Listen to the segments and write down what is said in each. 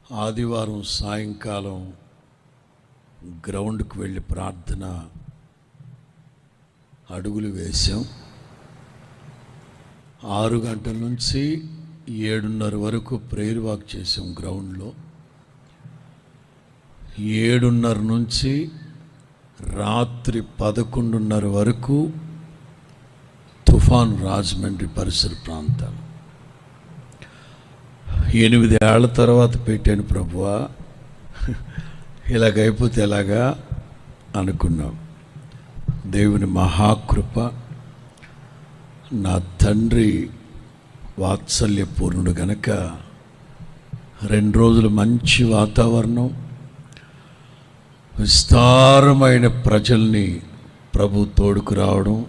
ఆదివారం సాయంకాలం గ్రౌండ్కి వెళ్ళి ప్రార్థన అడుగులు వేశాం. 6 గంటల నుంచి 7:30 వరకు ప్రేయర్ వాక్ చేసాం గ్రౌండ్లో. 7:30 నుంచి రాత్రి 11:30 వరకు తుఫాన్ రాజమండ్రి పరిసర ప్రాంతాలు. 8 ఏళ్ల తర్వాత పెట్టాను ప్రభువా, ఇలాగైపోతే ఎలాగా అనుకున్నాం. దేవుని మహాకృప, నా తండ్రి వాత్సల్యపూర్ణుడు గనక 2 రోజులు మంచి వాతావరణం, విస్తారమైన ప్రజల్ని ప్రభు తోడుకు రావడం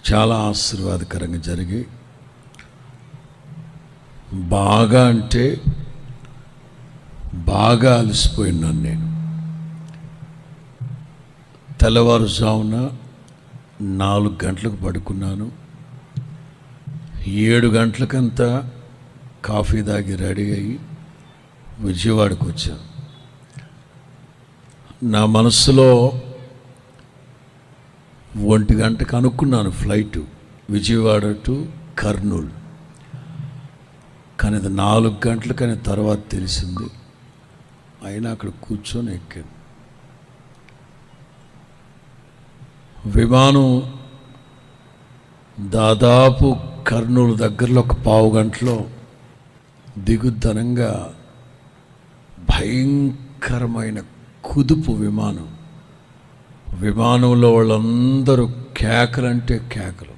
చాలా ఆశీర్వాదకరంగా జరిగి, బాగా అంటే బాగా అలసిపోయినాను నేను. తెల్లవారుజామున 4 గంటలకు పడుకున్నాను. 7 గంటలకంతా కాఫీ తాగి రెడీ అయ్యి విజయవాడకు వచ్చాను. నా మనసులో 1 గంటకు అనుకున్నాను ఫ్లైటు విజయవాడ టు కర్నూలు, కానీ అది 4 గంటలకని తర్వాత తెలిసింది. అయినా అక్కడ కూర్చొని ఎక్కాను. విమానం దాదాపు కర్నూలు దగ్గరలో ఒక 1/2 గంటలో దిగుద్దనంగా భయంకరమైన కుదుపు విమానంలో వాళ్ళందరూ కేకలంటే కేకలు.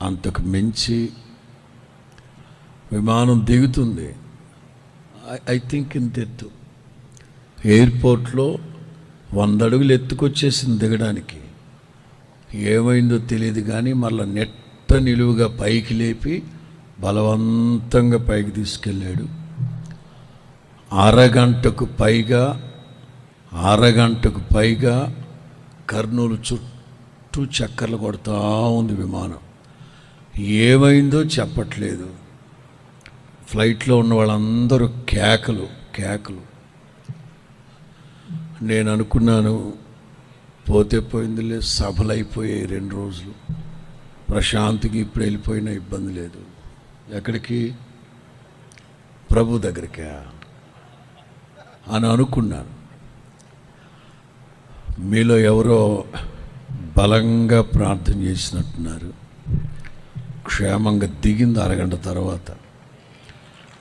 అంతకు మించి విమానం దిగుతుంది. ఐ థింక్ ఇంత ఎత్తు, ఎయిర్పోర్ట్లో 100 అడుగులు ఎత్తుకొచ్చేసింది దిగడానికి. ఏమైందో తెలియదు కానీ మళ్ళీ నెట్ట నిలువుగా పైకి లేపి బలవంతంగా పైకి తీసుకెళ్ళాడు. అరగంటకు పైగా కర్నూలు చుట్టూ చక్కర్లు కొడుతూ ఉంది విమానం. ఏమైందో చెప్పట్లేదు. ఫ్లైట్లో ఉన్న వాళ్ళందరూ కేకలు. నేను అనుకున్నాను, పోతే పోయిందిలే, సభలు అయిపోయాయి 2 రోజులు, ప్రశాంతికి ఇప్పుడు వెళ్ళిపోయినా ఇబ్బంది లేదు. ఎక్కడికి? ప్రభు దగ్గరికి అని అనుకున్నాను. మీలో ఎవరో బలంగా ప్రార్థన చేసినట్టున్నారు. క్షేమంగా దిగింది అరగంట తర్వాత.